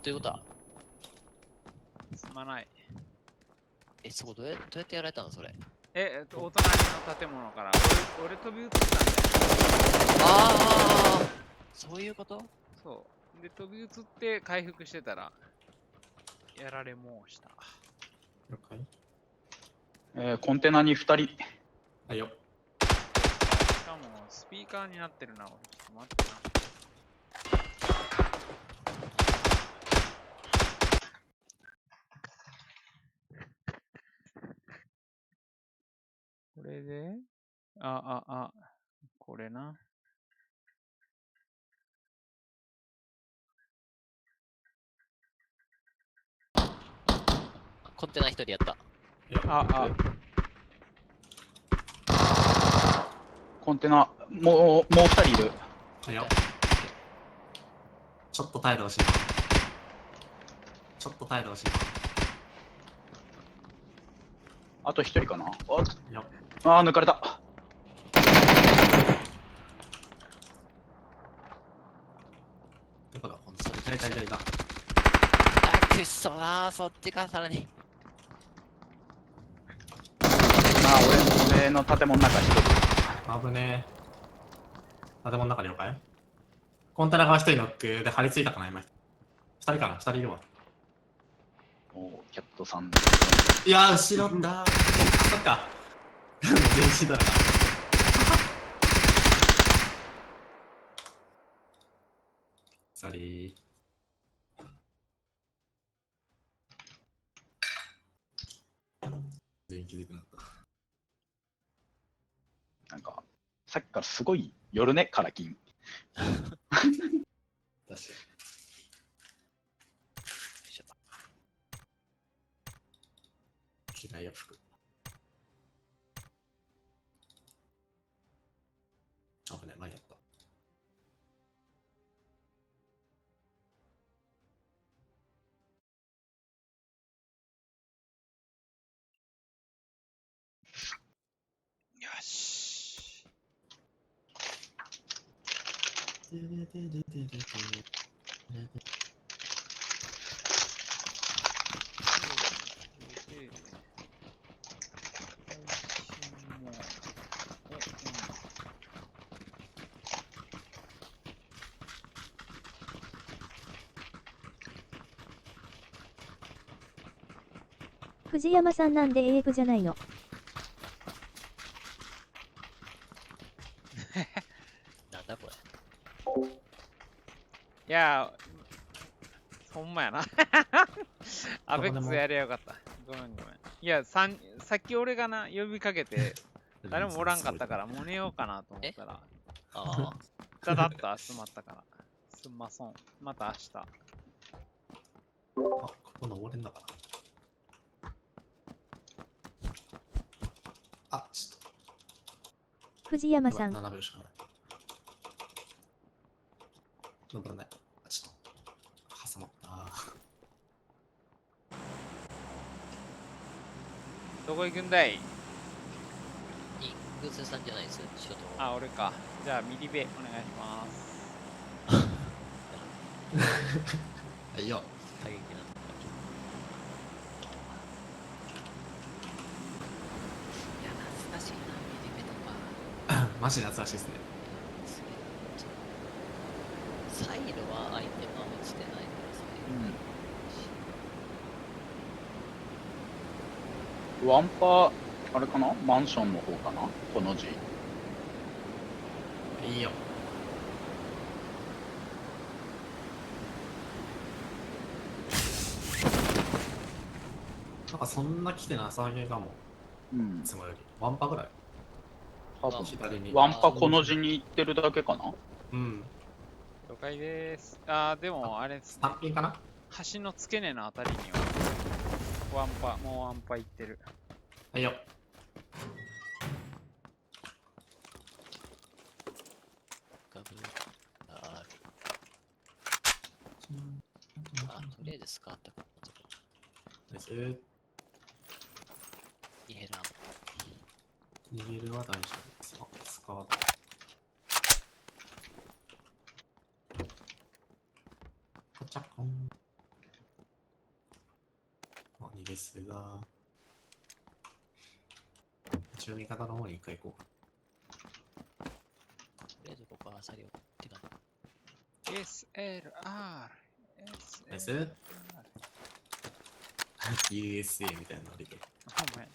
ということは、すまない。そこどうやってやられたのそれ。お隣の建物から俺飛び移ったんだよ。ああ、そういうこと？そう。で、飛び移って回復してたら、やられもうした。了解。コンテナに2人。はいよ。しかも、スピーカーになってるな、俺。ちょっと待ってな。これで、これな。コンテナ一人やった。コンテナ、もう2人いる。はいよ。ちょっと耐えてほしい。ちょっと耐えてほしい。あと1人かな。よ。抜かれた。どこだ、ほんと。左。くっそな、そっちか、さらに。俺の建物の中1人。危ねえ。建物の中了解。コンテナ側1人ノックで張り付いたかな、今。2人かな、2人いるわ。キャットさん。いやー、後ろだ。そっか。全身だな。ソリー。全員気づくなった。なんか、さっきからすごい夜ね、カラキン。確かに。嫌いや服。危ね、前やった。よし。藤山さんなんで英語じゃないの？なんだこれ。いやー、ほんまやな。アベックスやりゃよかった。ごめん。いや、さっき俺がな、呼びかけて、誰もおらんかったから、もう寝ようかなと思ったら、ダダッと集まったから。すんまそん。また明日。ここ登れんだから。ちょっと。藤山さん。7秒しかない。登らない。ちょっと。挟まった。どこ行くんだい？偶数さんじゃないです。俺か。じゃあ、ミリベ、お願いします。はいよ。過激な。懐かしいな、ミリベとか。マジ懐かしいですね。サイロはアイテムは落ちてないからさ。ワンパあれかな、マンションの方かな、この字。いいよ。なんかそんな来てなさげかも。いつもより。ワンパぐらい。多分左に。ワンパこの字に行ってるだけかな。了解です。でもあれですね。単品かな？橋の付け根のあたりには、もうワンパ行ってる。はいよ。とりあえずスカートか。イヘラン。逃げるは大丈夫です。スカート。ポチャコン。ですが、一応味方の方に一回行こう。とりあえずここはアサリをってか SLR。S USA みたいなので。お前。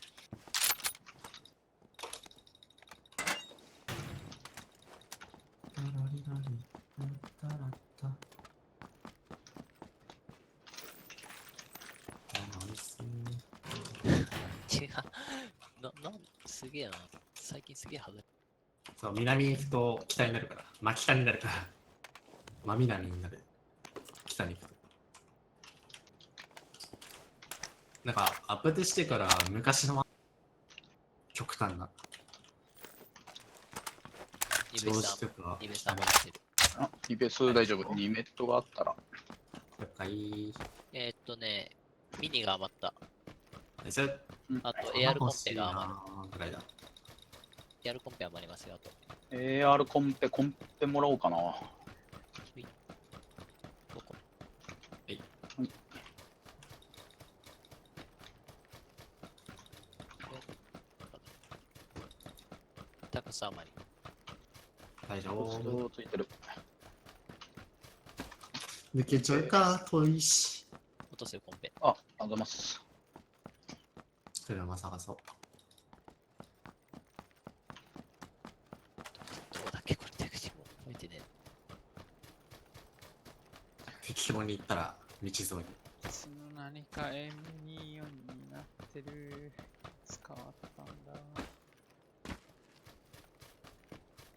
違う。すげえな。最近すげえはず。そう、南に行くと北になるから。真北になるから。真南になる。北に行くと。なんか、アップデートしてから昔の極端な。調イベさ子とかん、イベさんもやってる。あ、イベス大丈夫。2メットがあったら。了解。ミニが余った。それあと、エアルコンペが余る。ぐらいだ。エアルコンペ余りますよ、あと。 AR コンペもらおうかな。どこタクサーマリ。大丈お夫。ついてる。抜けちゃうか、遠いし。落とせよ、コンペ。あ、ありがとうございます。車探そう。どこだっけこれ手口も覚えてね適当に行ったら道沿いに。その何か M24 になってる。使わったんだ。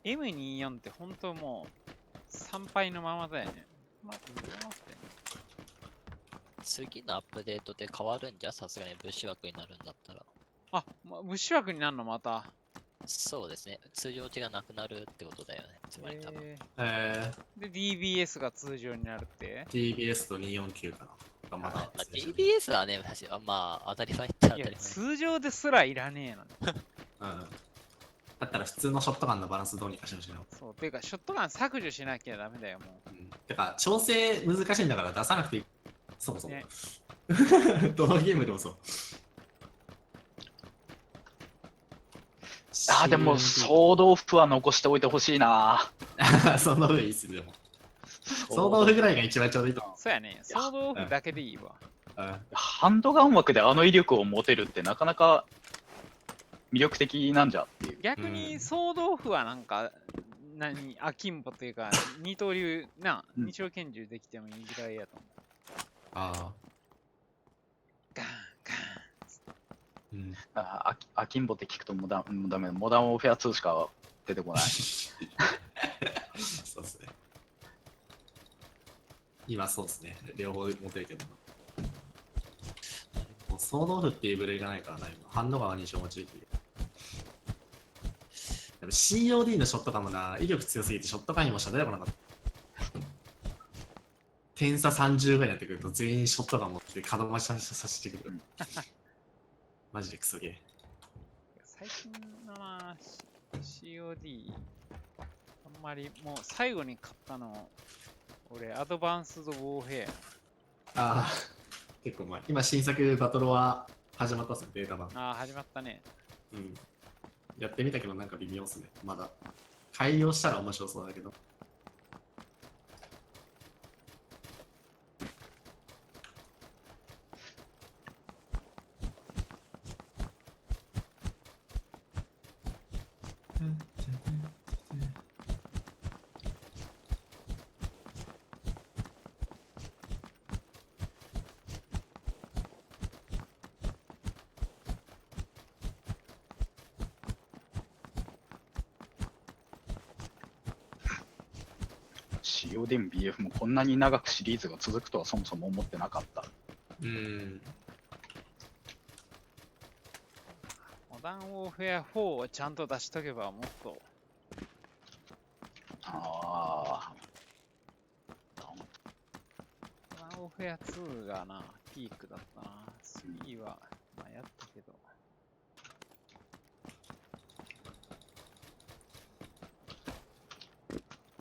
M24 って本当もう参拝のままだよね。まあ、どうなってんの？次のアップデートで変わるんじゃさすがに物資枠になるんだったら。あ、物資枠になるのまた。そうですね。通常値がなくなるってことだよね。つまり多分。で、DBS が通常になるって。TBS と249かな。がまだ。DBS はね、まあ当たり前って当たいや、り前。通常ですらいらねえのに。うん。だったら普通のショットガンのバランスどうにかしてほしいな。そう。ていうか、ショットガン削除しなきゃダメだよ、もう。うん。てか、調整難しいんだから出さなくていい。そもそも。ねどのゲームでもそう。あ、でも、総豆腐は残しておいてほしいな。その上いいっすでも。総豆腐ぐらいが一番ちょうどいいと思そうやね。総豆腐だけでいいわ。う。うん。ハンドガン枠であの威力を持てるってなかなか魅力的なんじゃっていう。逆に総豆腐はなんか、アキンボというか、二刀流、うん二丁拳銃できてもいいぐらいやと思う。ああ。ガーン、ガーン。うん。アキンボって聞くともうダメ。モダンオーフェア2しか出てこない。そうっすね。今そうっすね。両方持てるけど。もう総豆腐っていう部類がないからな、今。ハンドガンは2勝持ちできる。でも COD のショットガンもな、威力強すぎてショットガンにもしゃべればなかった。点差30ぐらいになってくると全員ショットガン持って角増しさせてくる。マジでクソゲー。最近のな、COD、あんまりもう最後に買ったの、俺、アドバンスド・ウォーフェああ、結構前。今新作バトルは始まったっすね、データ版。ア。ああ、始まったね。うん。やってみたけどなんか微妙っすね。まだ。改良したら面白そうだけど。COD も BF もこんなに長くシリーズが続くとはそもそも思ってなかった。うん。モダン・ウォーフェア4をちゃんと出しとけばもっと。あモダン・ウォーフェア2がな、ピークだったな。3は、まあやったけど。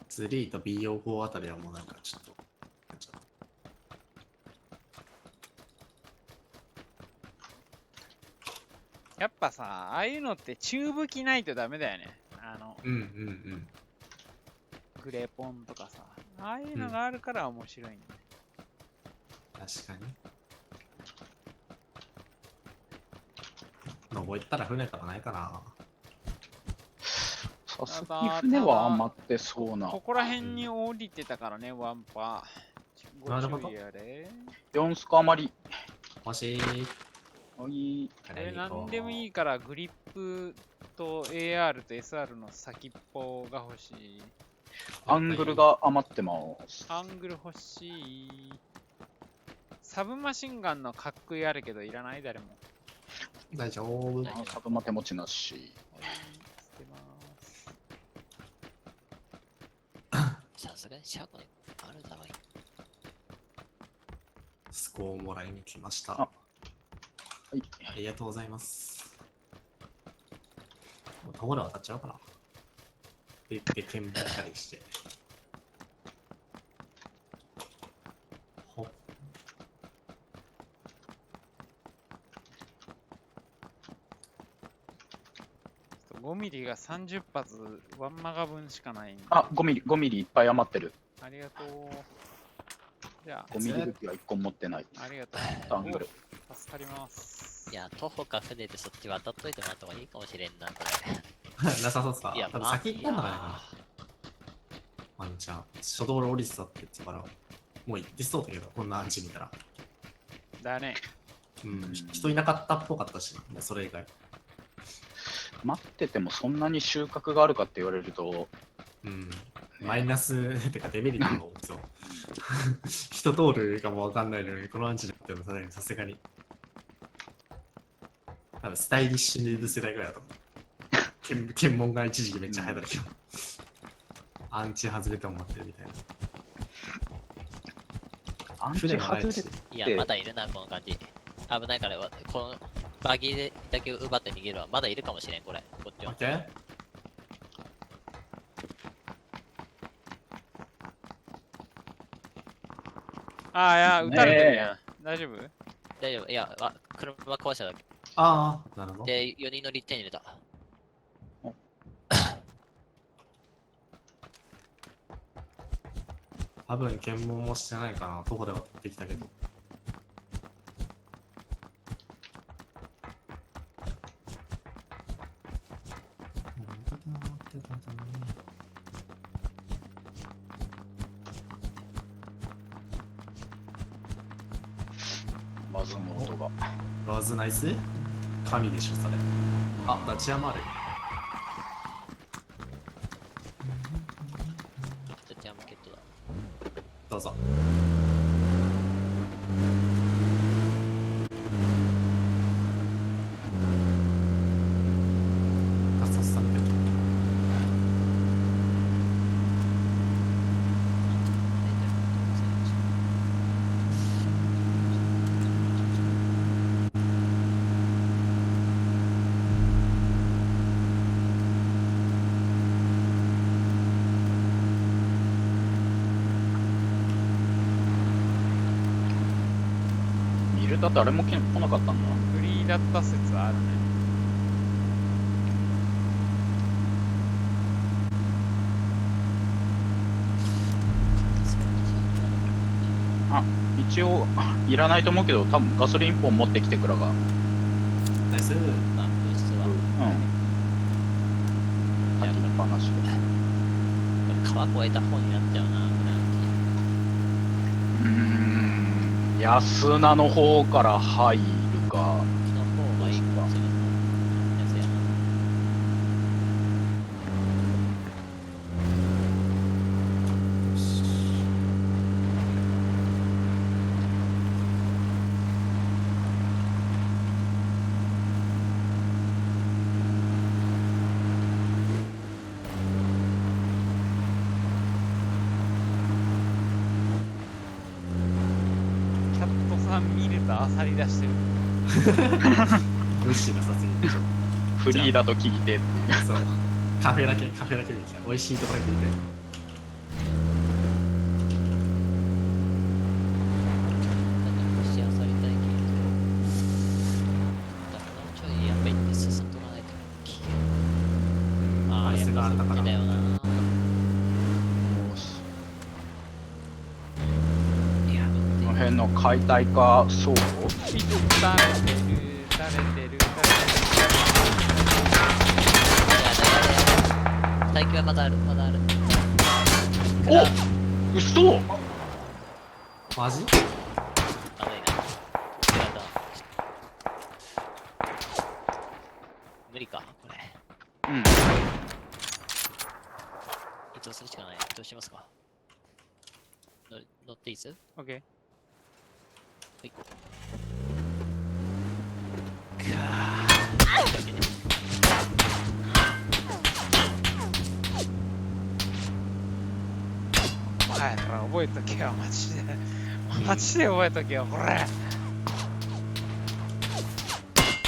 3と BO4 あたりはもうなんかちょっと。ぱさ、ああいうのって中武器ないとダメだよね。うんうんグレポンとかさ。ああいうのがあるから面白いんだよ。うん。確かに。登ったら船とかないかな。さすがに船は余ってそうな。ここら辺に降りてたからね、ワンパ。ごなるほど注意やれ。 4スコ余り。欲しい。はい。これ何でもいいからグリップと AR と SR の先っぽが欲しい。アングルが余ってます。アングル欲しい。サブマシンガンのかっこいいあるけどいらない誰も。大丈夫。サブマ手持ちなし。はい、捨てます。さすがに車庫にあるだろう。スコをもらいに来ました。あはい。ありがとうございます。もうタオル渡っちゃおうかな。で、見分したりして。ほっ。5ミリが30発ワンマガ分しかないんで。あ、5ミリいっぱい余ってる。ありがとう。じゃ5ミリ武器は1個持ってない。あ、ありがとアングル。う。助かります。いや、徒歩か船でそっち渡っといてもらった方がいいかもしれんな、こなさそうっすか。れ。いや、多分先行ったんだからな。ワンちゃん。初動で降りてたって言ってたから、もう行ってそうだけど、こんなアンチ見たら。だね。うん、人いなかったっぽかったし、もうそれ以外。待っててもそんなに収穫があるかって言われると、うん。マイナス、てかデメリットが多そう。人通るかもわかんないのに、このアンチだってもさすがに。多分スタイリッシュヌード世代ぐらいだと思う。検問が一時期めっちゃ流行ったけど。アンチ外れても待ってるみたいな。アンチ外れて、いや、まだいるな、この感じ。危ないから、このバギーでだけ奪って逃げるわ。まだいるかもしれん、これ。こっちは。オッケー。ああ、いや、撃たれてるやん。大丈夫？大丈夫。いや、車壊しただけ。ああ、なるほど。で、4人乗り1点入れた。多分検問もしてないかな。徒歩ではできたけど。バズの音が。バズナイス神でしょ、それ。あ、ダチヤマある。ちょっとジャムケットだ。どうぞ。あ、さっさんで。ミルタ誰も来なかったんだ。フリーだった説あるね。あ、一応、いらないと思うけど、多分ガソリン1本持ってきてくらが。ナイス。まあ、ブーストは。うん。炊きっぱなしで。川越えた方になっちゃうな、これ。安名の方から入るか。の方がいいかもしれない。やつやな。キャットさん見るとあさり出してる。無視がさすぎて。フリーだと聞いてっていう。そう。カフェだけ見てきた。美味しいところだけ見て。もしあさりたいけど、もうちょいやっぱり進俺の解体か、そうビッ垂れてる、垂れてる、垂れてる。最近はまだある、まだある。お嘘マジ？あのいな。違った。無理か、これ。うん。移動するしかない。移動しますか。乗っていいっす？オッケー。はい。はい、覚えとけよ、マジで。マジで覚えとけよ、これ。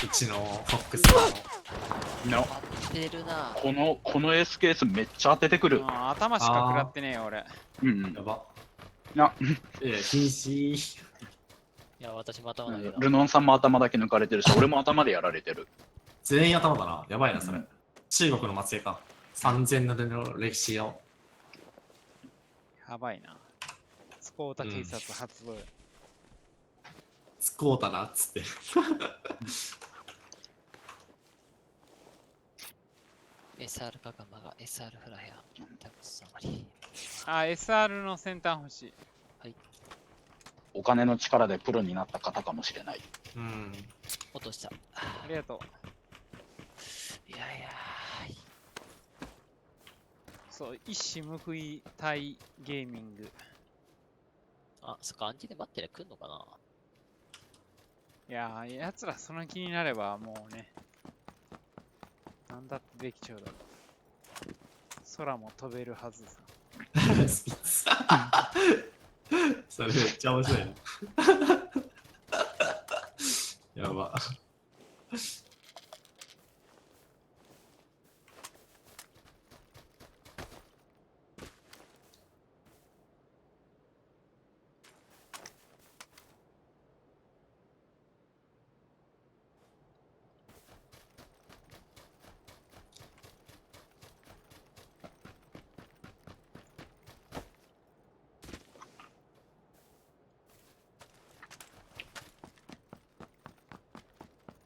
うちのフォックスの当てるな。この S ケースめっちゃ当ててくる。頭しか食らってねえよ、俺。うんやば。な、禁止。いや、私も頭だけど。ルノンさんも頭だけ抜かれてるし、俺も頭でやられてる。全員頭だな。やばいな、それ。うん中国の末裔か。3000年の歴史を。やばいな。スコータ警察発動。使おうたな、っつって。SR カガマが SR フライヤー。タクスサマリあ、SR の先端欲しい。お金の力でプロになった方かもしれない。うん。落とした。ありがとう。いやいやそう、一矢報いたいゲーミング。あ、そっか、アンチで待ってりゃ来んのかな。いやー、やつらその気になればもうね、なんだってできちゃうだろう。空も飛べるはずさ。スピッツ。それめっちゃ面白いな。やば。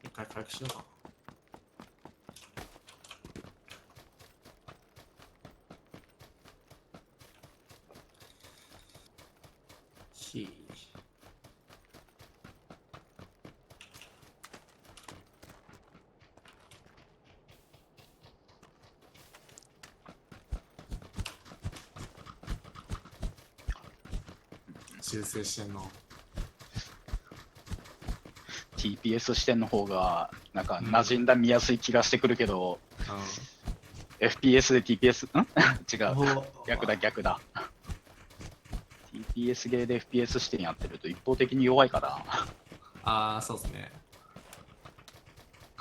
一回回復しようか。ひ修正してんの。TPS 視点の方が、なんか馴染んだ見やすい気がしてくるけど、FPS で TPS、違う。逆だ、逆だ。TPS ゲーで FPS 視点やってると一方的に弱いからああ、そうですね。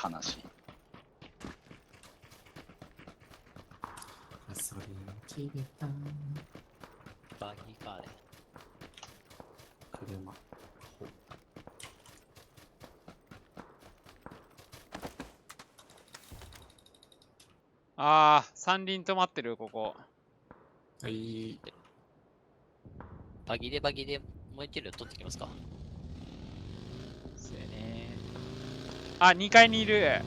悲しい。ガソリン切れた。バギーカーで。車。あー、三輪止まってる、ここ。はい。バギーでもう一両取ってきますか。そうやね。あ、2階にいる。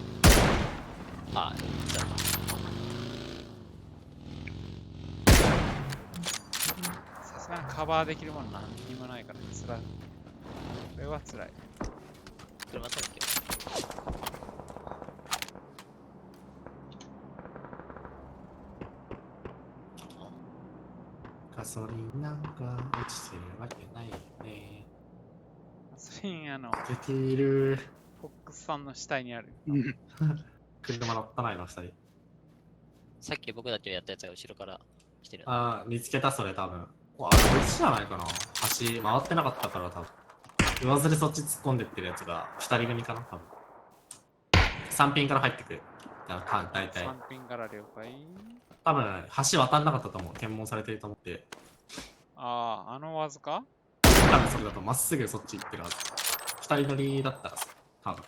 あ、じゃあ、さすがにカバーできるものなんにもないからつらい。これはつらい。車取ってきガソリンなんか落ちてるわけないよね。それに出ている。フォックスさんの死体にある。車乗ったないの、二人。さっき僕たちがやったやつが後ろから来てる。あー、見つけた、それ多分。わ、こっちじゃないかな。橋回ってなかったから多分。上ずれそっち突っ込んでってるやつが二人組かな、多分。3ピンから入ってくる。大体。 3ピンから了解。多分、橋渡んなかったと思う。検問されてると思って。ああ、わずか多分それだとまっすぐそっち行ってるはず。二人乗りだったらさ、多分。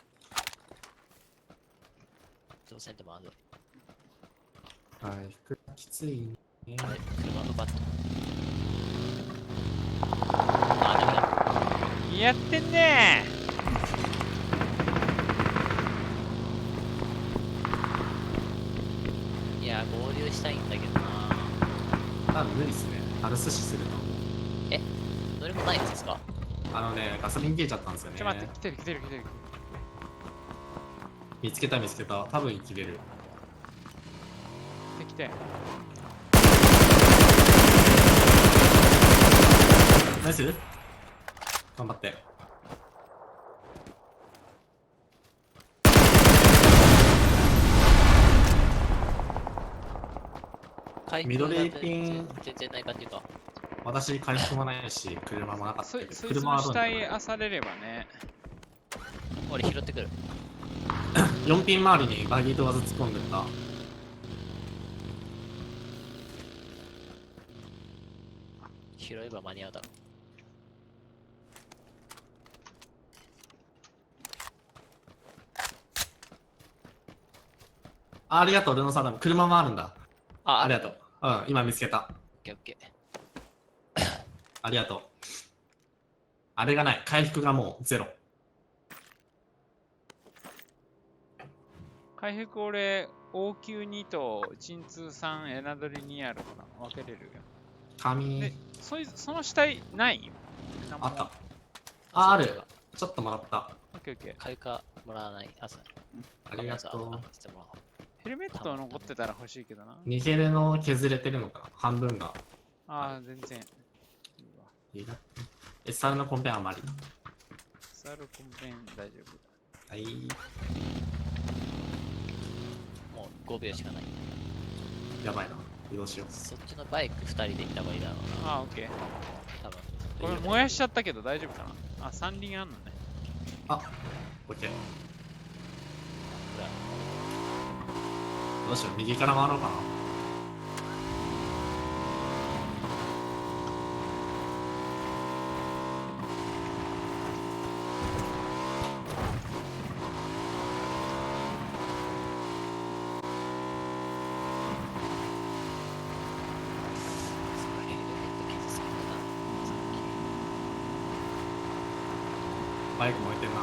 乗船でもある。回復がきついね。あれ、車のバット。あ、ダメだ。何やってんねいや、合流したいんだけどな。多分無理っすね。タル寿司すると思う。どれもないやつですか？ガソリン切れちゃったんですよね。ちょっと待って、来てる来てる来てる。見つけた見つけた。多分生きれる。来て。ナイス頑張って。回復緑ピン全然ない感じか。私、回復もないし、車もなかったけど。そいつ車はどうの死体あされればね。俺拾ってくる。 4ピン周りにバギーとわず突っ込んでった。拾えば間に合うだろありがとう、ルノサダム。車もあるんだ。う。ありがとう。うん、今見つけた。オッケーオッケー。ありがとう。あれがない。回復がもうゼロ。回復俺、応急2と鎮痛3、エナドリ2あるから分けれるよ。紙で、その死体ないあった。ある。ちょっともらった。オッケーオッケー。回復もらわない。あ、そう。ありがとう。してもらおう。ヘルメット残ってたら欲しいけどな。ニゲルの削れてるのかな半分が。ああ、全然。いいわ。いいな。SR のコンペあまり。サルコンペン大丈夫。はい。もう5秒しかない。やばいな。移動しよう。そっちのバイク2人で行った方がいいだろうな。ああ、オッケー。多分。これ燃やしちゃったけど大丈夫かな。あ、三輪あんのね。あ、オッケー。どうしよう。右から回ろうかな。バイク燃えてるな。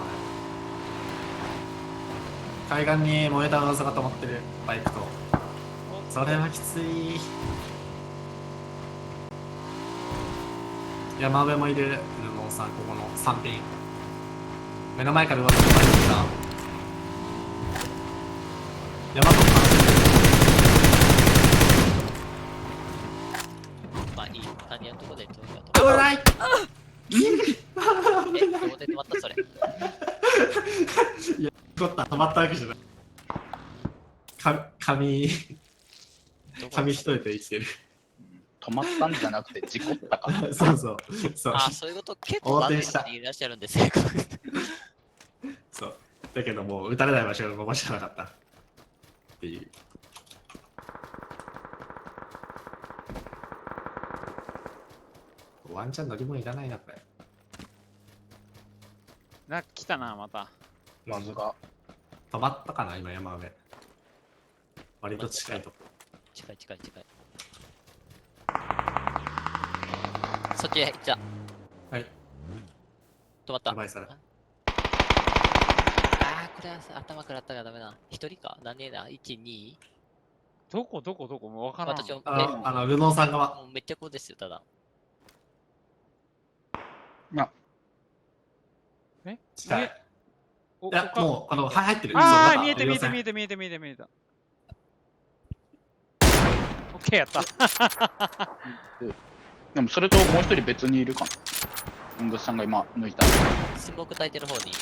海岸に燃えた噂が止まってるバイクと。それはきつい。山辺もいる。ルノーさん、ここの3ピン。目の前から噂が入ってきた。山とまあいい。谷のとこで止めようと。うわいどこで止まったそれ。止まったわけじゃない。髪一重で生きてる。止まったんじゃなくて事故ったか。そうそう。そうあ、そういうこと結構何人いらっしゃるんですよ。そう。だけどもう撃たれない場所が面白なかった。っていう。ワンチャン乗り物いらないな、これ。来たな、また。まずが。止まったかな、今山上。割と近いとこ。近い近い近い。そっちへ行っちゃ。はい。止まった。やばいそれ。あー、これは頭食らったらダメだ。一人か何人だ ?1、2? どこもうわからん。私もルノーさん側。もうめっちゃこうですよ、ただ。近い。おいや、もう、入ってる。ああ、そう見えた。オッケーやった。でもそれともう一人別にいるかな。ウングスさんが今抜いた。スモーク焚いてる方にい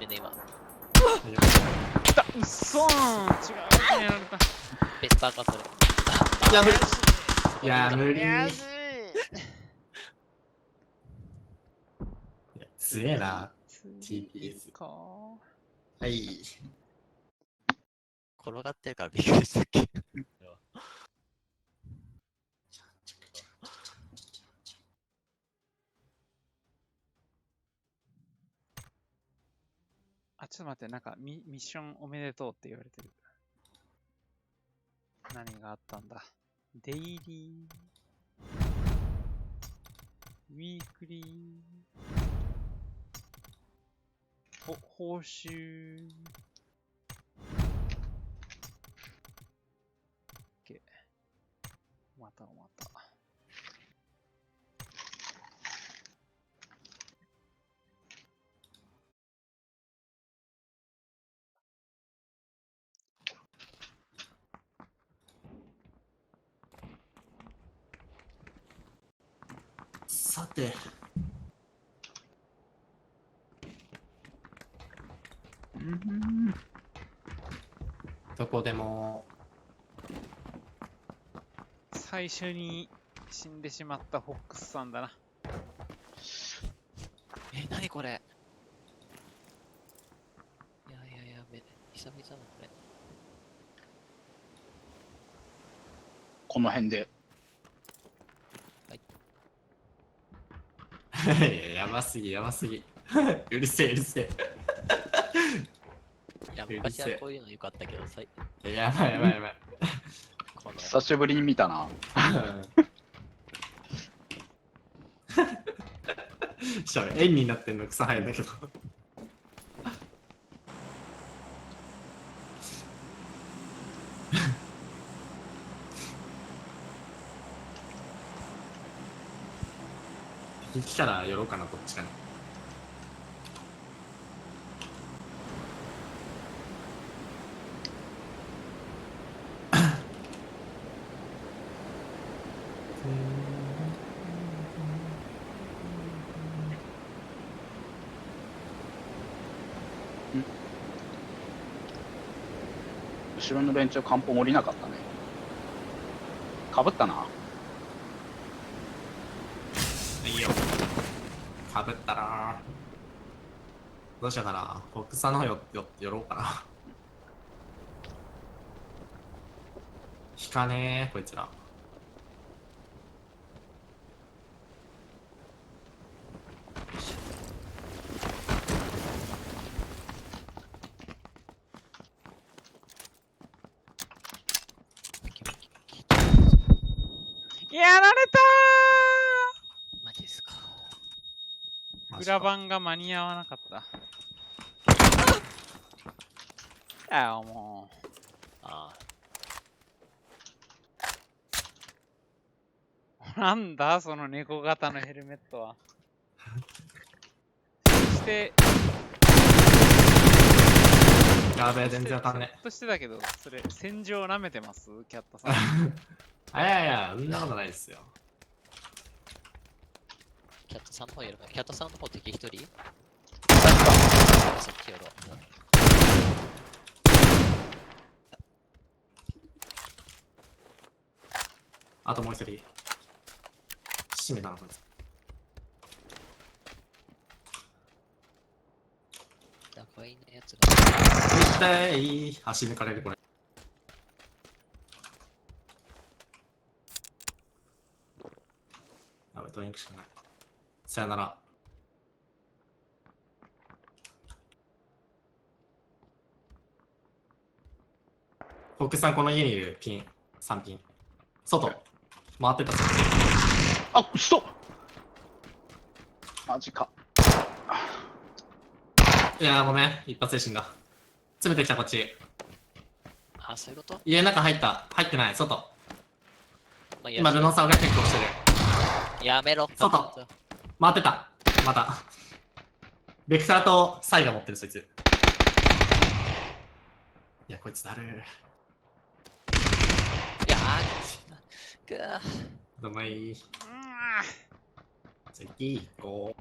るね、今。来たうっそーん違うやられた。ベスパーか、それ。いや、無理。いや、無理。強えな。TPS。かはい。転がってるからびっくりしたっけ。あ、ちょっと待って、なんかミッションおめでとうって言われてる。何があったんだ。デイリー、ウィークリー、報酬。OK。また。さて。どこでも。最初に死んでしまったフォックスさんだな。なにこれ。いや、久々だこれ。この辺で。やばすぎ。うるせえ。いや、昔はこういうの良かったけど、やばい。この久しぶりに見たな。しかも円になってんの草生えんだけど。敵来たら寄ろうかな、こっちかな。後ろの連中漢方降りなかったね。かぶったな。いいよ。かぶったな。どうしようかな。フォックスさんの方寄ろうかな。引かねえ、こいつら。やられたマジですか。ー。裏番が間に合わなかった。もう。あなんだその猫型のヘルメットは。そして、やべえ、全然わかんねちょっとしてたけど、それ、戦場舐めてますキャットさん。え。いや、そんなことないですよ。キャットさんの方やるか。キャットさんの方敵一人そっちやろう。あともう一人。閉めたな、こいつ。やばいなやつが。痛い。足抜かれる、これ。やべ、ドリンクしかない。さよなら。フォックスさん、この家にいるピン、3ピン。外、回ってた。あ、うそマジか。いやー、ごめん。一発で死んだ。詰めてきた、こっち。あ、そういうこと、家の中入った。入ってない。外。まあ、今、ルノさんが結構してる。やめろ。外回ってた。また。ベクターとサイが持ってる、そいつ。いや、こいつだる。いやー、くー。どうもいい。じゃあ、行こ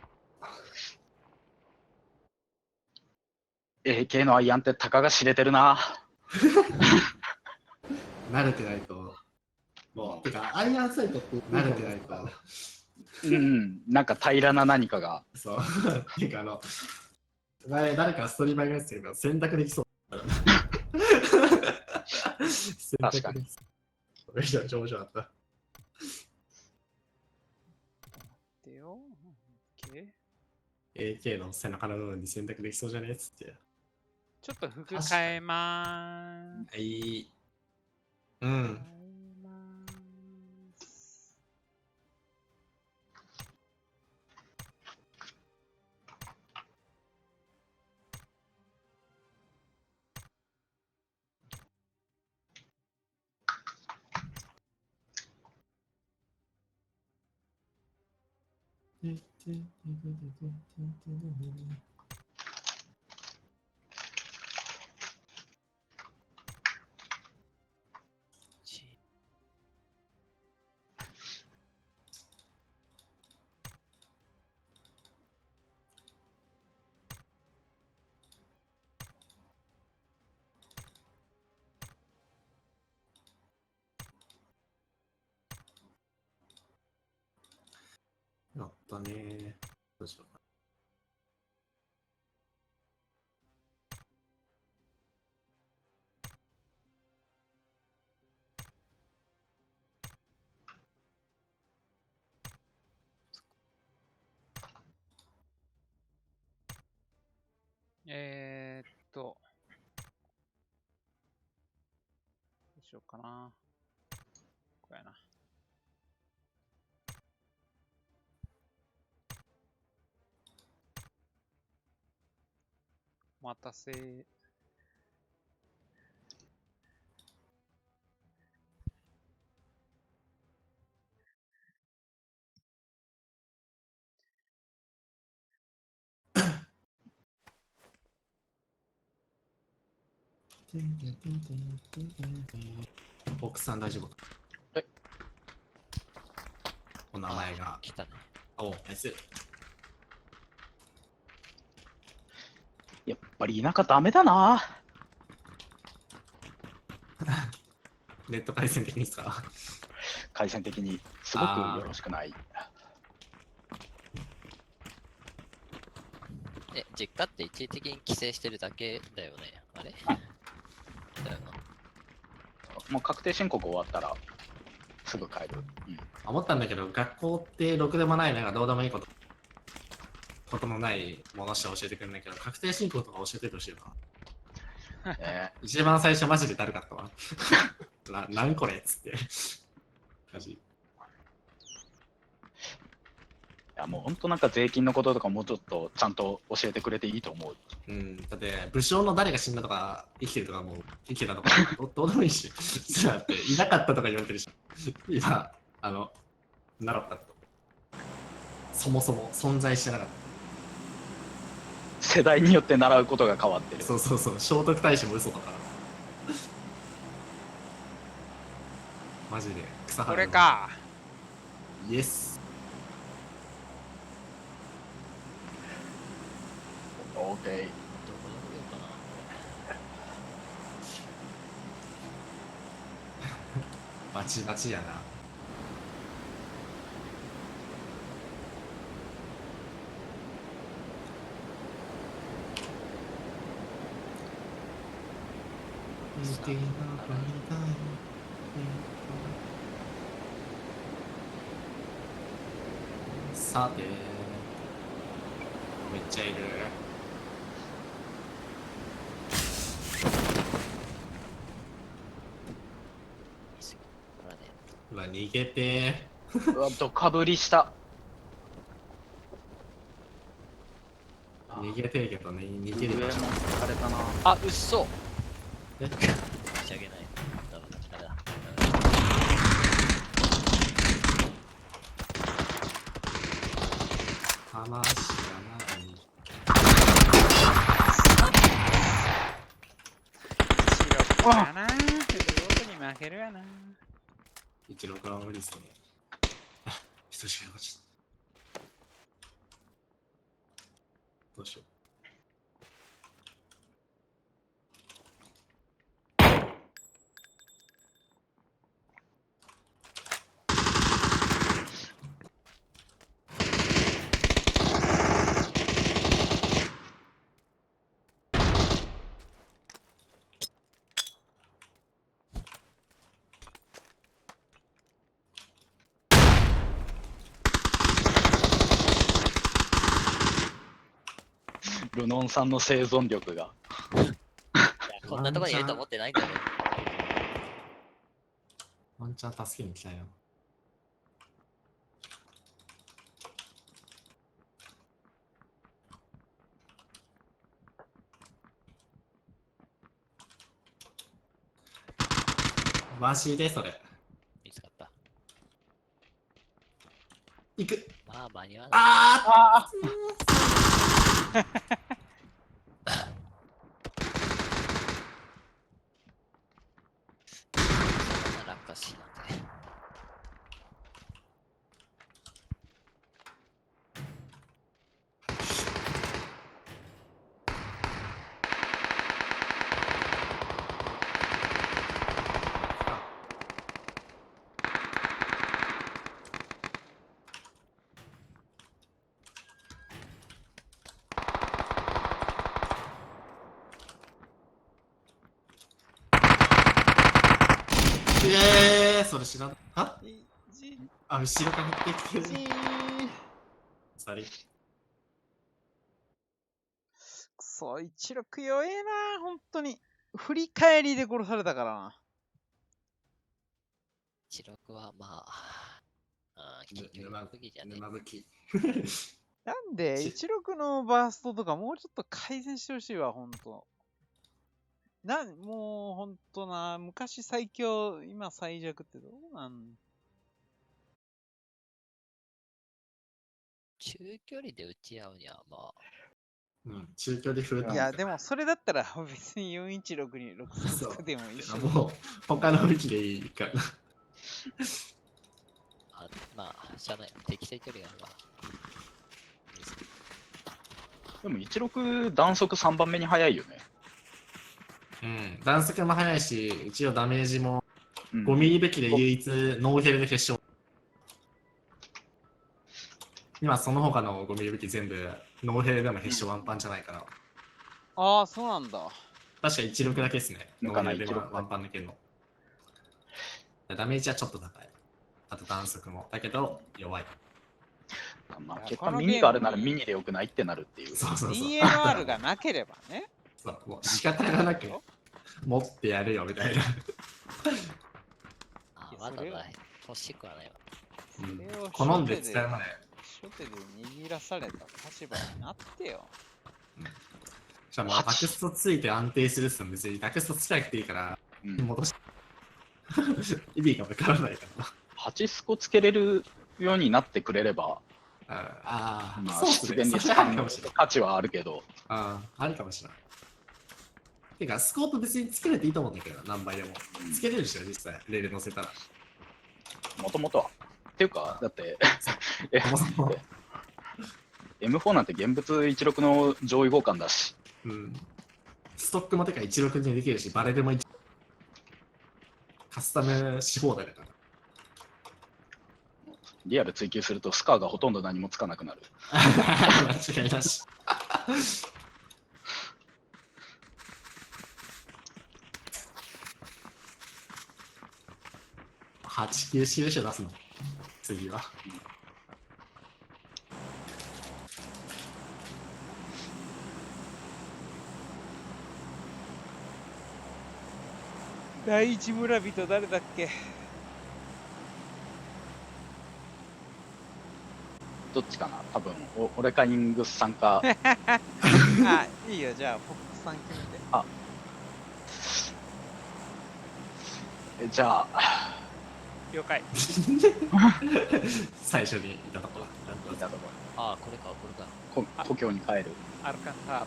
う。AK のアイアンってたかが知れてるな。慣れてないと。もう、てか、アイアンサイトって慣れてないと。うん、なんか平らな何かが。そう。てか、前、誰かストリーマーが言ってたけど、選択できそうだから。選択できそう。めちゃめちゃ面白かった。でよ。OK。AK の背中の部分に選択できそうじゃねえっつって。ちょっと服変えまーす。はい。う変えん。まーす。やったねー。どうしようか。どうしようかな。これやな。お待たせ。奥さん大丈夫か。はい。お名前が。来たね。お、ナイス。やっぱり田舎ダメだな。ネット回線的にですか。回線的にすごくよろしくない。実家って一時的に帰省してるだけだよね。あれだよな。もう確定申告終わったらすぐ帰る。思ったんだけど、学校ってろくでもない、なんかどうでもいいことのないものしか教えてくれないけど、確定申告とか教えてほしいよな。一番最初マジでだるかったわ。なんこれっつって。マジ。いやもう本当なんか税金のこととかもうちょっとちゃんと教えてくれていいと思う。うん、だって武将の誰が死んだとか生きてるとかもう生きてたとかどうでもいいし、だっていなかったとか言われてるし、今習ったとそもそも存在してなかった。世代によって習うことが変わってる。そうそうそう、聖徳太子も嘘だから。マジで草原これか。イエス。オーケー。どこでもようかな。バチバチやな。さて、めっちゃいる。ほらね。うわ、逃げてうわ、ドカぶりした。ー。逃げてるけどね、逃げる場所。上も疲れたな。あ、うっそえ申し訳ない。ダメだ、ダメだ。話がない。白かな。フルロードに負けるわな。16は無理ですね。人しかいなかった。どうしよう。ルノンさんの生存力が。いや、こんなところにいると思ってないんだよ。ワンチャン助けに来たよ。マジでそれ。見つかった。行く。まあ、間に合わない。あそんな落下しなんて。それ知らん。ああ、後ろから降ってきてる。サリ。くそ、16弱えな、本当に。振り返りで殺されたからな。16はまあ、結局不義じゃねえ。沼吹き。なんで、16のバーストとかもうちょっと改善してほしいわ、ほんと。もうほんとな、昔最強、今最弱ってどうなん中距離で打ち合うにはまあ、うん、中距離風いや、でもそれだったら別に416に6スクでも一緒だ。もう、他の武器でいいから。まあ、しゃあない。適正距離があるわ。でも16弾速3番目に速いよね。うん、弾速も速いし、一応ダメージもうん5ミリ武器で唯一ノーヘルで決勝。今その他の5ミリ武器全部ノーヘルでも決勝ワンパンじゃないから。ああ、そうなんだ。確か16だけですね。ノ抜かないーヘルで16ワンパン抜けるの。ダメージはちょっと高い。あと弾速も。だけど弱い。まあ、いや結このゲーム果ミニがあるならミニでよくないってなるっていう。そうそうそう。DMR がなければね。そうもう仕方がなく持ってやるよみたいな。あいやそれはまだない。欲しくはないわ。うんそれを好んで使うまで。初手で握らされた立場になってよ。じゃあもうタクストついて安定するっすも別にタクストつかなくていいからうん、戻して。意味がわからないからな。 8スコつけれるようになってくれれば、ああ、まあ、そうっすね。出現率それあるかもしれない。価値はあるけど、あるかもしれない。てか、スコープ別につけれていいと思うんだけど、何倍でも。つけれるでしょ、実際。レール乗せたら。もともとは。っていうか、だって、えそもそも。 M4 なんて現物16の上位互換だし、うん。ストックもてか16にできるし、バレルもカスタムし放題だから。リアル追求するとスカーがほとんど何もつかなくなる。間違いなし。8、9印出すの。次は。第一村人誰だっけ？どっちかな多分俺かイングスさんか。あ、いいよ、じゃあ、フォックスさん決めて。じゃあ、了解。最初にいたところ。いたとこああ、これか、これか。故郷に帰る。アルカンターラ。わ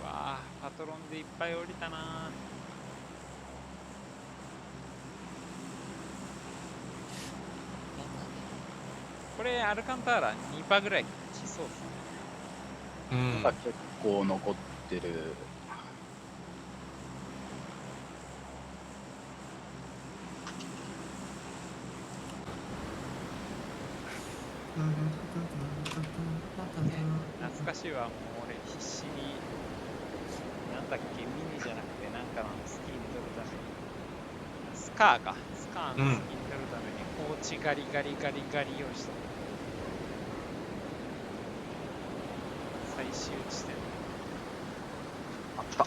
あ、パトロンでいっぱい降りたな。これ、アルカンターラ2パぐらい来そうですね。うん。が結構残ってる。懐かしいわ、もう俺必死に、なんだっけ、ミニじゃなくて、なんかのスキーに取るために、スカーか、スカーのスキーに取るために、コーチガリガリガリガリ用意した。最終地点。あった。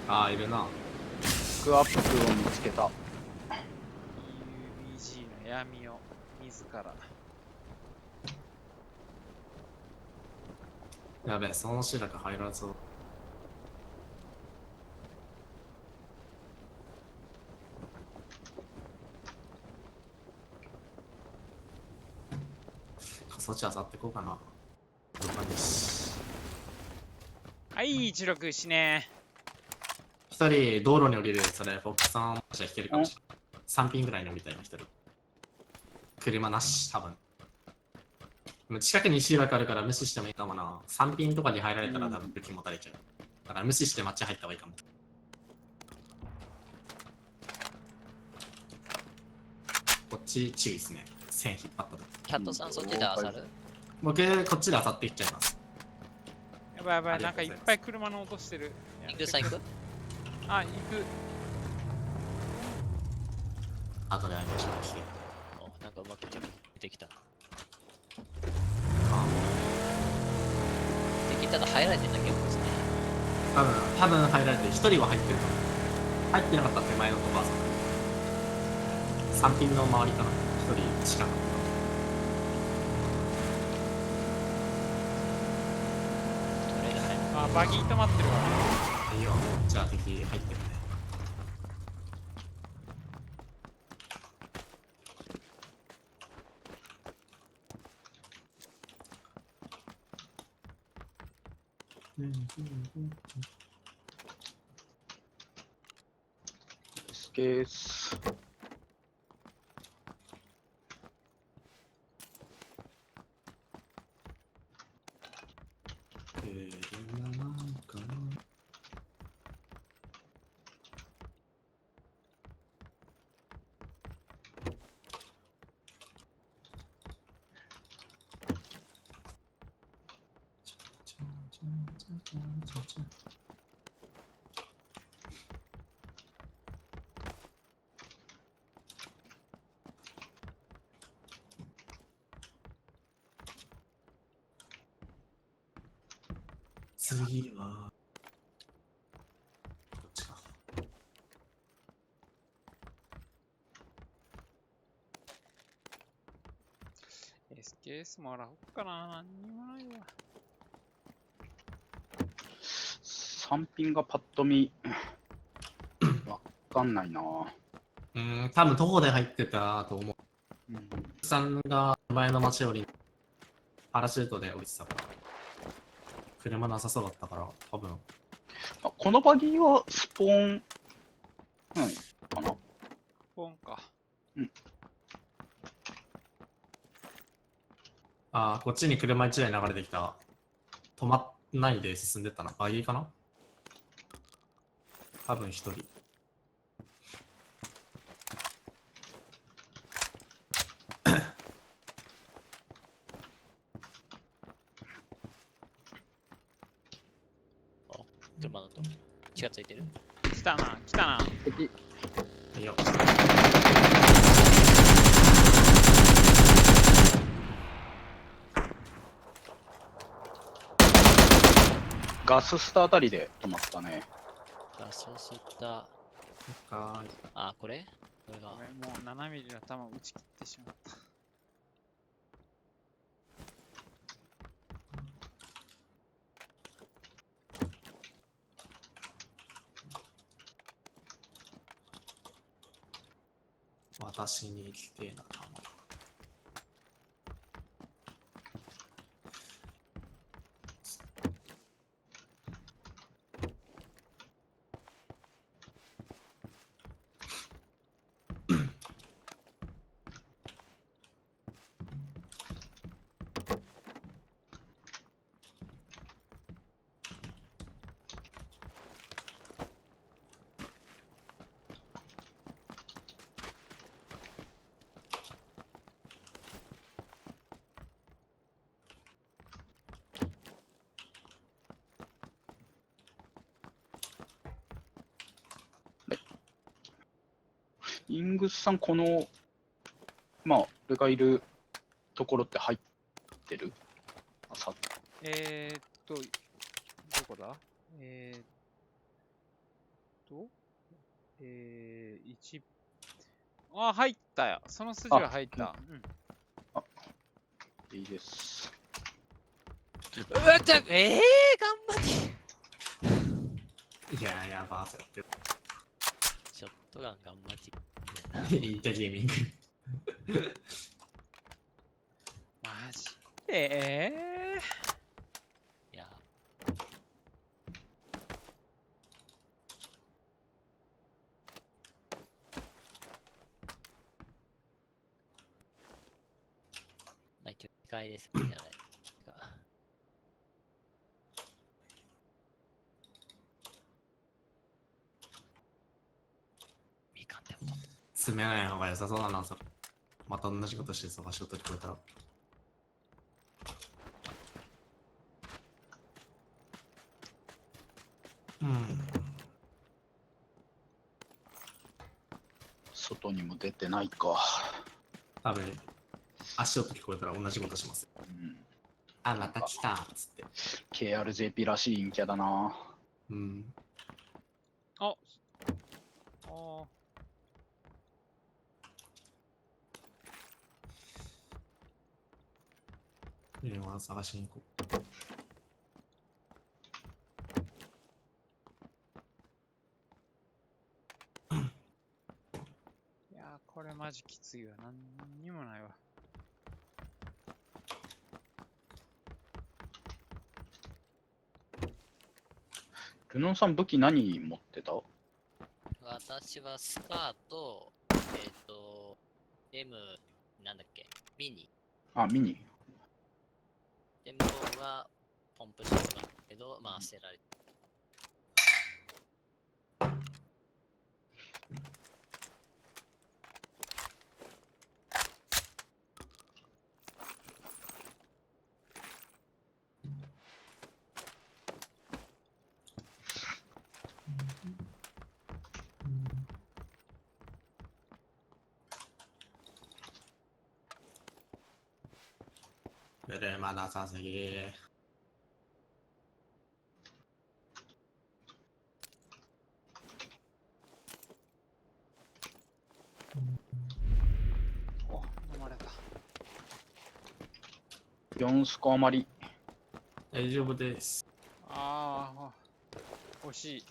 ああ、いるな。スクアップを見つけた。 EUBG の闇を自ら。やべえ、その集落入らず。そっちあさってこうかな。どこにし。はい、16死ね一人道路に降りる、それ、フォックさんじゃ引けるかもしれない。3ピンぐらいに降りたいの、一人。車なし、多分。でも近くに石枠あるから無視してもいいかもな。3ピンとかに入られたら多分武器持たれちゃう。だから無視して街入った方がいいかも。こっち注意ですね。線引っ張ったと。キャットさんそっちであさる？僕、こっちで当たっていっちゃいます。やばいやばい、なんかいっぱい車の音してる。イングさん行く？あ、行く。後で会いましょう。お、なんかうまく出てきた。あできたら入られてんだけどですね。多分入られて、一人は入ってると思う。入ってなかったら手前のおばあさん。3ピンの周りかな。一人近く。とりあえず入る。あ、バギー止まってるわ。いいよ。じゃあ敵入ってるね。スケース。次はこっちか。SKS もらおうかな。何にもないわ。3ピンがパッと見、わかんないな。多分徒歩で入ってたと思う。うんさんが前の街降り、パラシュートで降りてたから。車なさそうだったから、多分。あ、このバギーはスポーン、かな。ポンか。ああ、こっちに車1台流れてきた。止まんないで進んでったな。バギーかな？多分一人。車のと気がついてる？来たな、来たな。いいよ。ガススタあたりで止まったね。あ、そうすった。はあ、これが。俺もう7ミリの弾打ち切ってしまった。私に来てえな、たま。イングスさん、この、まあ、俺がいるところって入ってる？どこだ1、あ、入ったよ。その筋は入った。いいです。うわっちゃ、頑張って。いや、やばーって。ショットガン頑張って。インタゲーミング。マジ。いや、まあ一応機械ですじゃないですか。みかんでも。詰めない方が良さそうだな、それ。また同じことしてそう、足音聞こえたら。うん。外にも出てないか。多分、足音聞こえたら同じことします。うん。あ、また来たっつって。KRJP らしい陰キャだな。うん。ああ。電話探しに行こいやー、これマジきついわ。なんにもないわ。ルノンさん武器何持ってた？私はスカーと、M、なんだっけ、ミニ。あ、ミニ。で、向こうはポンプしてますけど、まあ捨てられて。う。車なさすぎ。お、飲まれた。4スコ余り。大丈夫です。ああ、欲しい。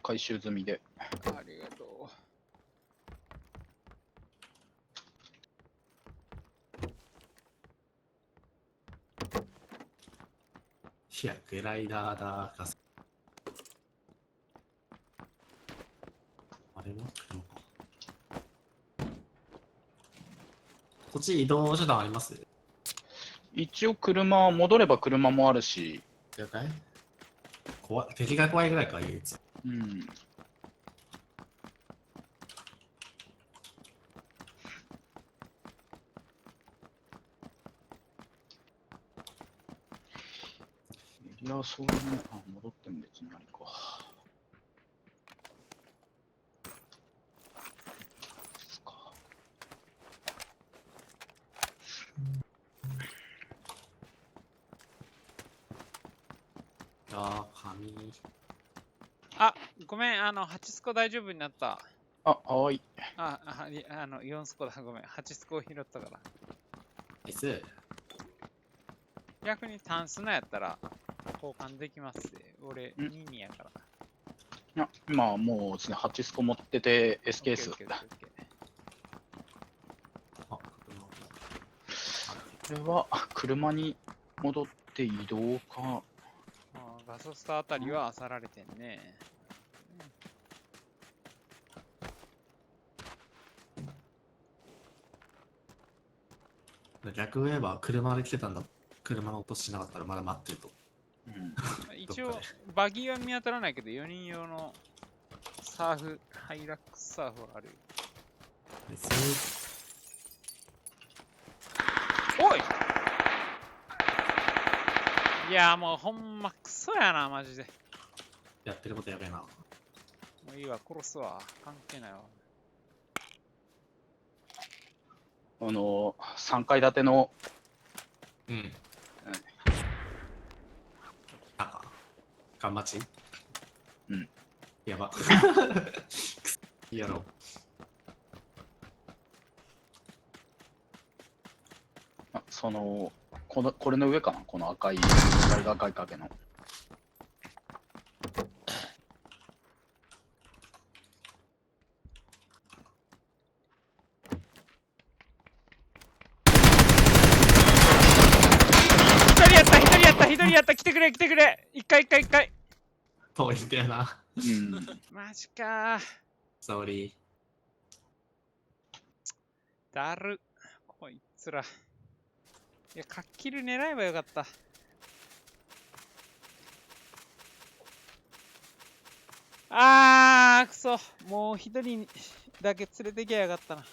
回収済みで。ありがといや、グライダーだ。ガスあれも車か。こっち移動手段あります？一応車、戻れば車もあるし、了解？怖い。敵が怖いぐらいか、唯一。うん。エリアそういうね、あ、戻っても別にありか。そっか。あー、紙。あ、ごめん、8スコ大丈夫になった。あ、はい。4スコだ、ごめん。8スコ拾ったから。です。逆にタンスのやったら交換できますね。俺、んミニやから。いや今もうですね、8スコ持ってて S ケース。オッケーオッケーオッケーあ、これは車に戻って移動か。あーガソスタあたりは漁られてんね。逆を言えば、車で来てたんだ。車の音しなかったらまだ待ってると。うん。一応、バギーは見当たらないけど、4人用のサーフ、ハイラックスサーフはある。ですおいいやもうほんまクソやな、マジで。やってることやべえな。もういいわ、殺すわ。関係ないわ。 3階建ての、うん。赤。ガンマチ？うん。やば。いいやろ。これの上かな、この赤い、赤い影の。一回。遠いんだよな。うん。マジかー。ソーリー。だる。こいつら。いや、かっきり狙えばよかった。くそ。もう一人だけ連れてきゃよかったな。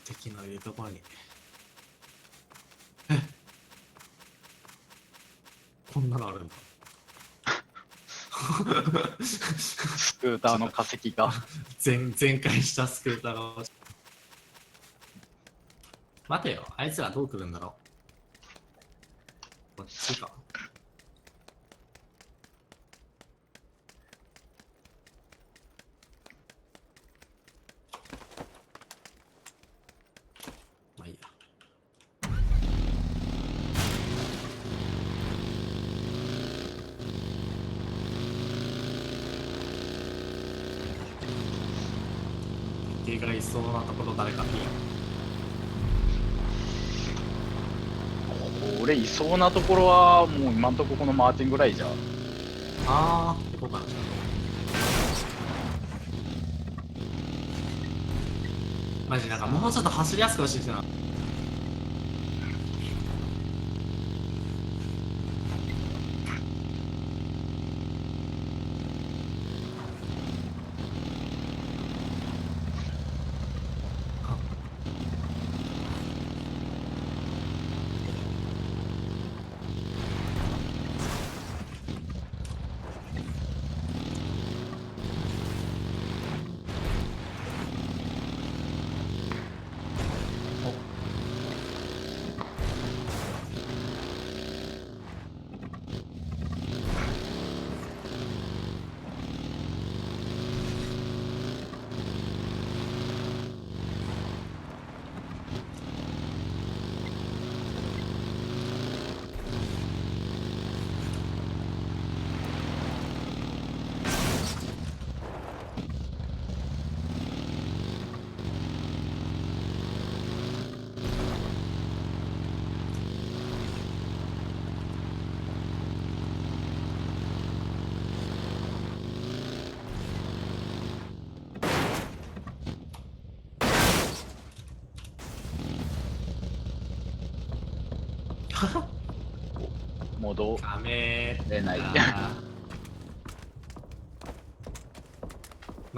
敵のいるところに。こんなのあるんだ。スクーターの化石が。全開したスクーターが。待てよ、あいつらどう来るんだろう。こっちか。まあいいや。敵がいそうなところ誰かピン。俺いそうなところはもう今んとここのマーティンぐらいじゃ。あー、行こうかな。マジなんかもうちょっと走りやすくほしいしな。戻ダメー。れない。な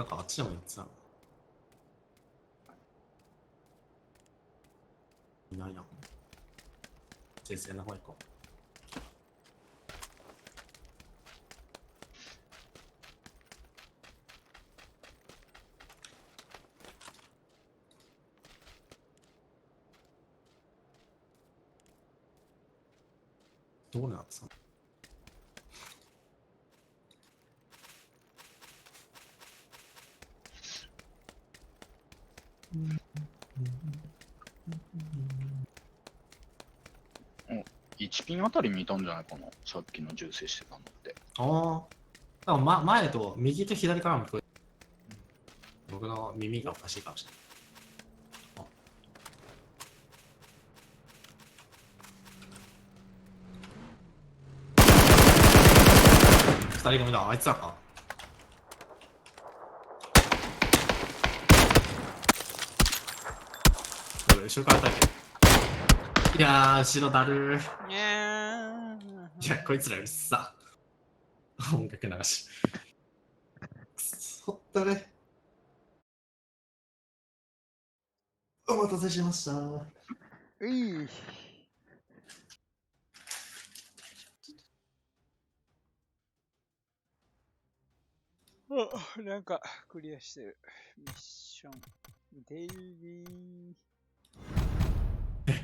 んかあっちでも言ってたの。いないな。先生の方行こう。どうなんですか。1ピンあたり見たんじゃないかな、さっきの銃声してたのって。ああ。でも、前と右と左からも聞こえる。僕の耳がおかしいかもしれない。二人組だ、あいつらか。後ろから叩いて。いやー、後ろだるー。にゃー。いや、こいつらうるさ。音楽流し。くそったね。お待たせしました。うい。なんかクリアしてる。ミッション。デイリー。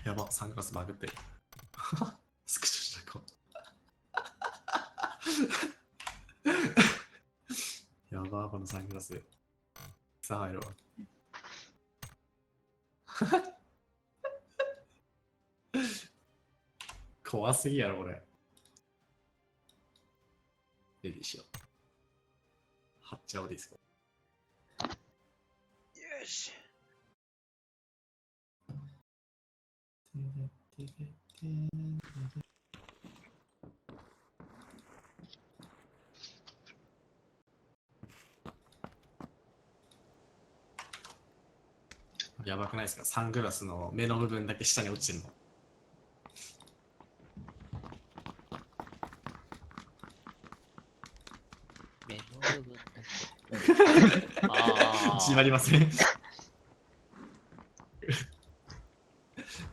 やば、サングラスバグってる。スクショしたこう。やば、このサングラス。さあ入ろう。怖すぎやろ、これ。レディーしよう。貼っちゃおうですか。よし。やばくないですか？サングラスの目の部分だけ下に落ちてるの。目の部分だけ。あ閉まりません。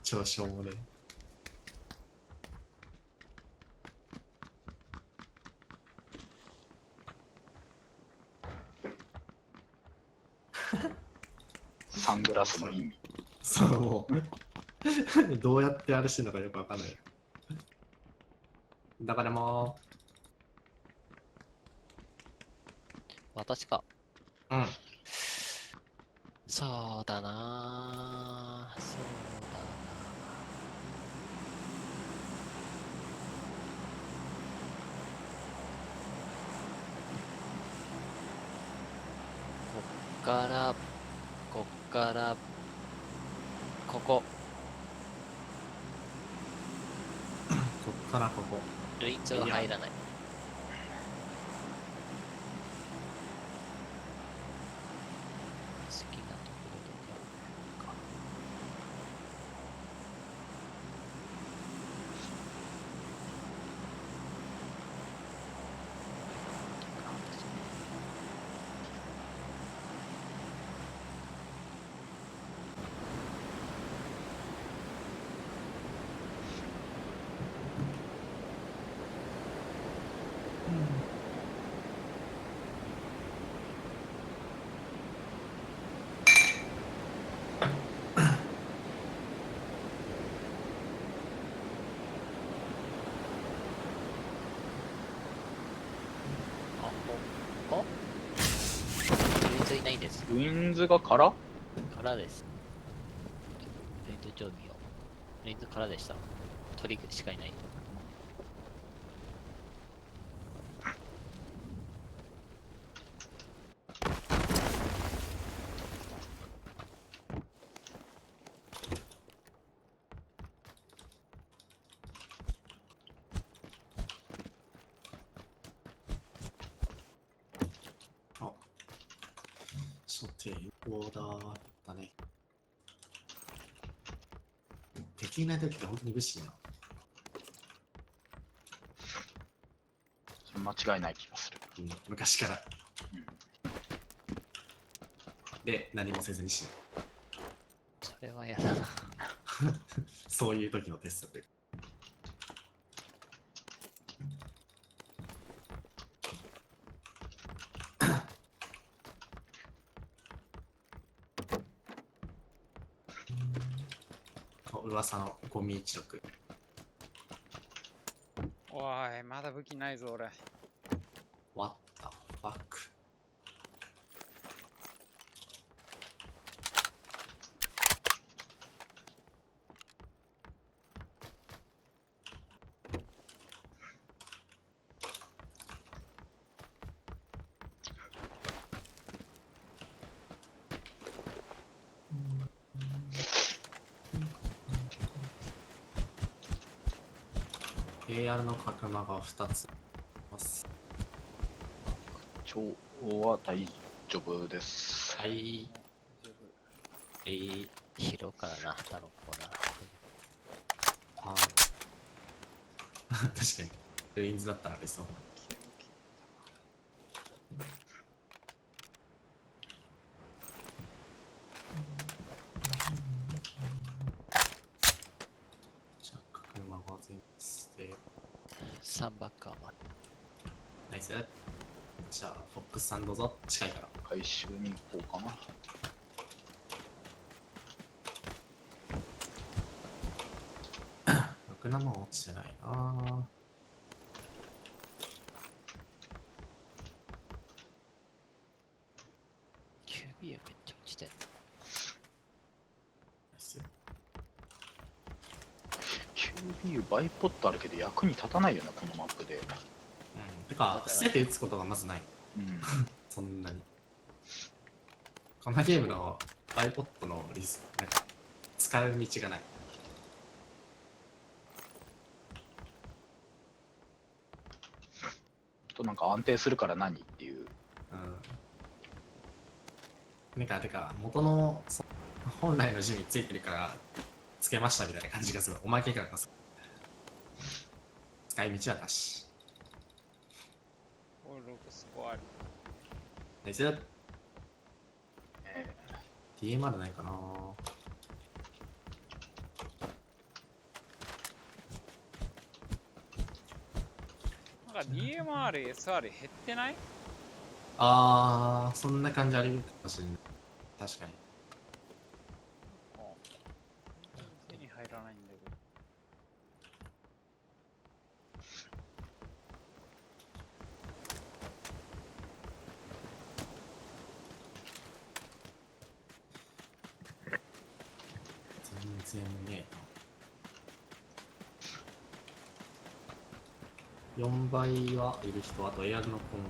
超しょうもね。サングラスの意味。そう、もうどうやってあれしてるのかよくわかんない。だからも私か。う、うん。そうだなぁ。そうだな。こっから、こっから、ここ。こっからここ。ルインズが入らない。好きなところとか。あ、ここルインズいないんです。ウィンズが空からです。ルインズ定規を。ルインズからでした。鳥しかいない。あ、所定オーダーだね。敵いない時って本当に無視な。間違いない気がする。うん、昔から。で、何もせずに死ぬ。それは嫌だな。そういう時のテストで。噂のゴミ一族。おい、まだ武器ないぞ、俺。What the fuck? AR の角間が2つます。超は大丈夫です。はい。拾うからな、だろうな。あ確かに。ルインズだったらありそう。じゃあ、角間が全部3バッカーまで。ナイス。じゃあ、フォックスさんどうぞ。近いから。回収に行こうかな。6生落ちてないな。QB はめっちゃ落ちてんの。ナイス。 QB バイポットあるけど役に立たないよな、このマップで。うん、てか、捨てて打つことがまずない。うん。そんなに。このゲームの iPod のなんか使う道がない。となんか安定するから何っていう。うん。てか、元の本来の字についてるからつけましたみたいな感じがする。おまけ感がする。使い道はなし。おい、6スコアある。じゃあ DMR ないかな。なんか DMR、SR 減ってない？そんな感じあるかもしれない。確かに。手に入らないんだけど。全然ねえな。4倍はいる人、あと AR のコン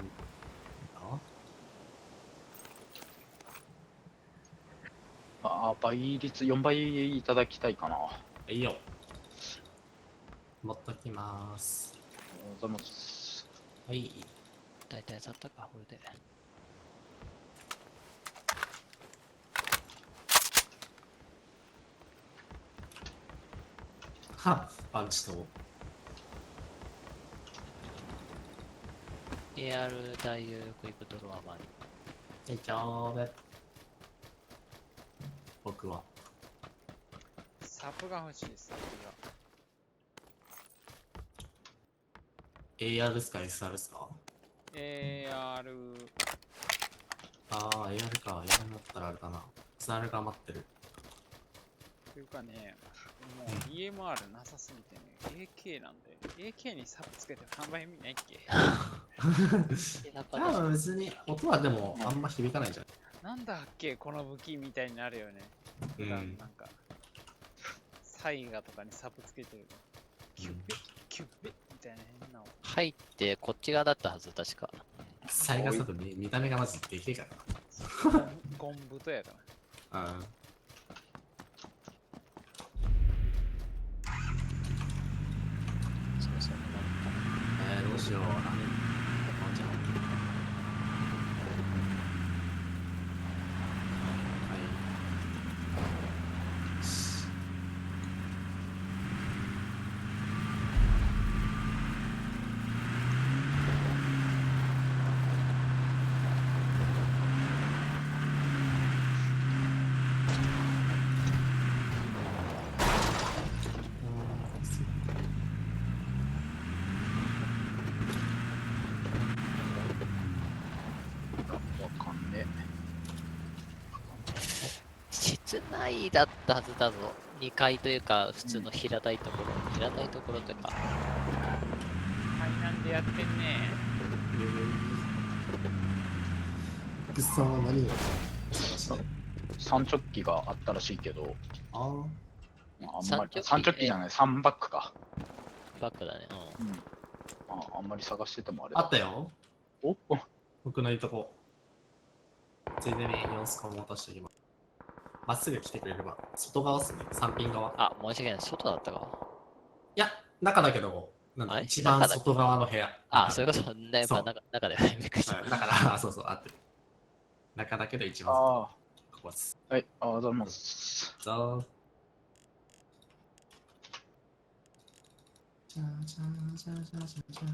倍率4倍いただきたいかな。いいよ。持っときまーす。ざますはい。大体去ったか、これで。はパンチと。AR 大優クイックドロアマン。大丈夫。僕は。サプが欲しい、サプが。AR ですか ?SR ですか AR、AR か。AR だったらあれだな。SR が待ってる。というかね、もう DMR なさすぎてね、AK なんで、AK にサプつけて販売意味ないっけ？多分別に音はでもあんま響かないんじゃなんだっけこの武器みたいになるよね。普段なんか、サイガとかにサプつけてる。キュッベ、キュッベみたいな変な音。入ってこっち側だったはず、確か。サイガサと見た目がまずでけえからな。ゴンブトやから。うん。そうそう。どうしよう。じゃあわかんね室内だったはずだぞ。2階というか、普通の平たいところ。平たいところというか。はい、なんでやってんね。福さんは何が3直機があったらしいけど、ああんまり三直機3直機じゃない、3バックか。バックだね。うん。うん。あんまり探しててもあれあだ。ったよ。お僕のいいとこ。ついでに様子を持たしておきます。まっすぐ来てくれれば。外側っすね。三品側。あ、申し訳ない。外だったか。いや、中だけど、なんだあれ一番外側の部屋。あ、そういうことね。そうまあ、中でね。びっくりした。だから、そうそう、合ってる。中だけど一番外。あここです。あ、はい、ありがとうございます。ぞー。じゃーじゃーじゃーじゃーじゃーじゃー。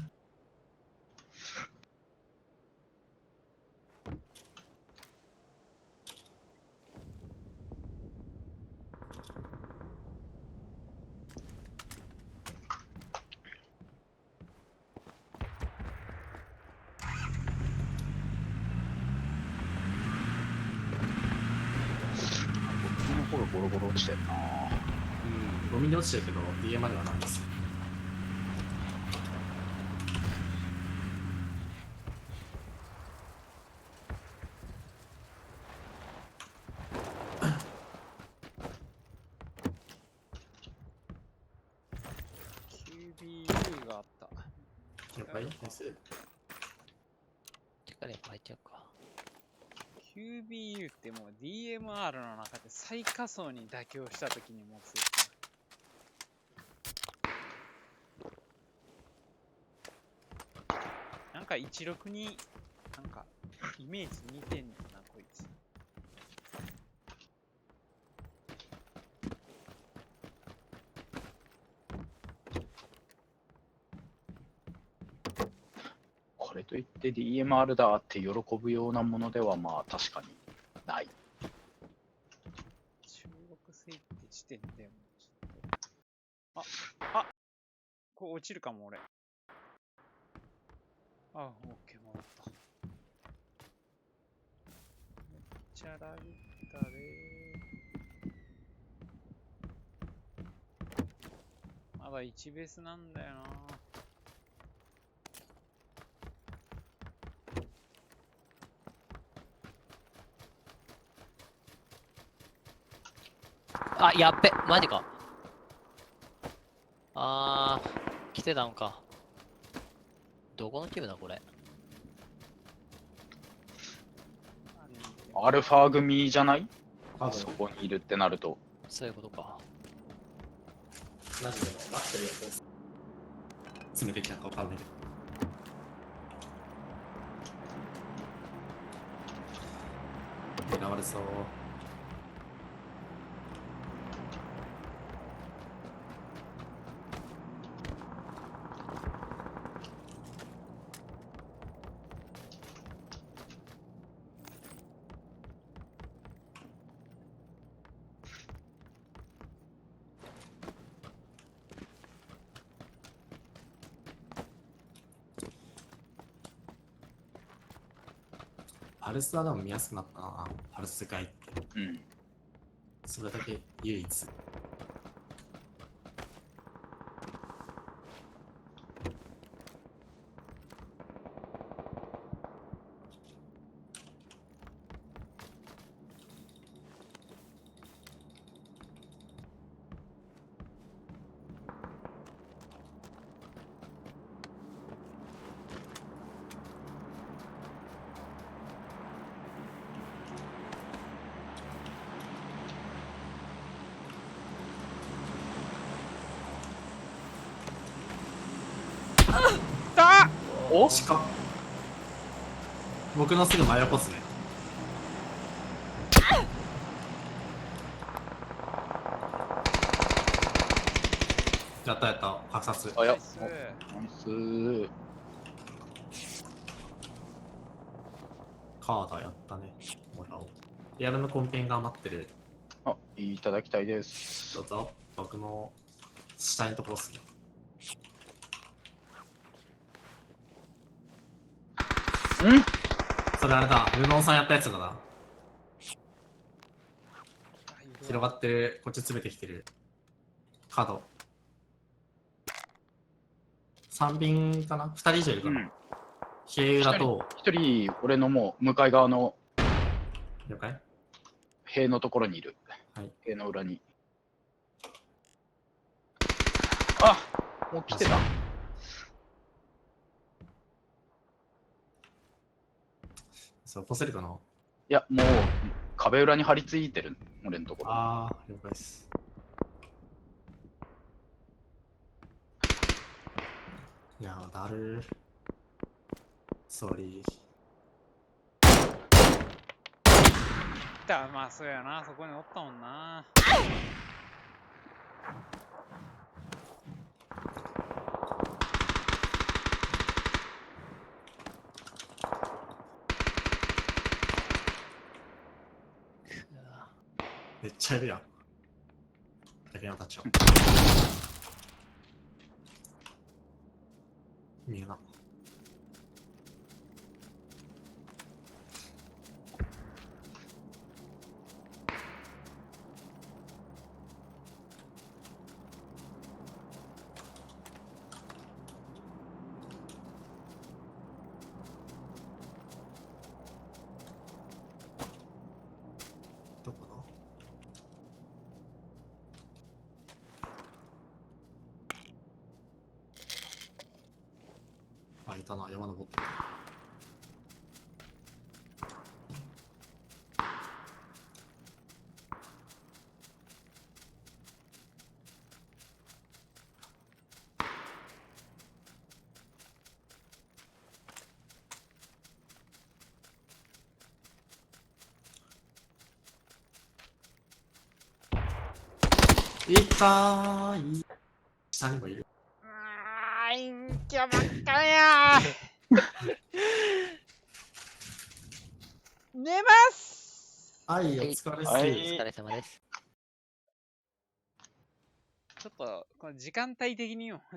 こっちの方がゴロゴロ落ちてるな。ゴミに落ちてるけど、DM まではないです。QBU があった。了解です。誰か入ってるか。 QBU ってもう DMR の中で最下層に妥協した時に持つやつ。なんか16になんかイメージ似てんねんなこいつ。これといって DMR だって喜ぶようなものではまあ確かにない。中国製って時点でもうちょっとあこれ落ちるかも俺。オッケー戻った。めっちゃラグったでー。まだ1ベースなんだよな。あ、やっべ、マジか。来てたんか。どこのキムだ、これ。アルファ組じゃない？多分そこにいるってなると。そういうことか。マジでも待ってるやつです詰めてきたかわかんないけど狙われそう。パルスはでも見やすくなったな。パルス世界ってうん。それだけ唯一。だお近っ。僕のすぐ真横っすね。やったやった、白殺。あ、や、ナイスナイス。カーダやったね。もらおう。リアルのコンペンが余ってる。あ、いただきたいです。どうぞ。僕の下のところっすね。うんそれあれだ、ルノンさんやったやつだな。広がってる、こっち詰めてきてる。カード。3便かな ?2 人以上いるかな、うん。比叡裏と、一人、俺のもう向かい側の了解塀のところにいる。はい。塀の裏に。あ、もう来てた。そう、起こせるかないや、もう壁裏に張り付いてる、俺のところ。あー、了解です。いやー、だるー。ソーリだまあそうやな、そこにおったもんな。めっちゃいるやん。竹山たちは。見えな。どこだあ、いたな、山登ってる。痛い。下にもいる。陰キャばっかや寝ますはい、お疲れっす。お疲れ様です。ちょっと、この時間帯的にも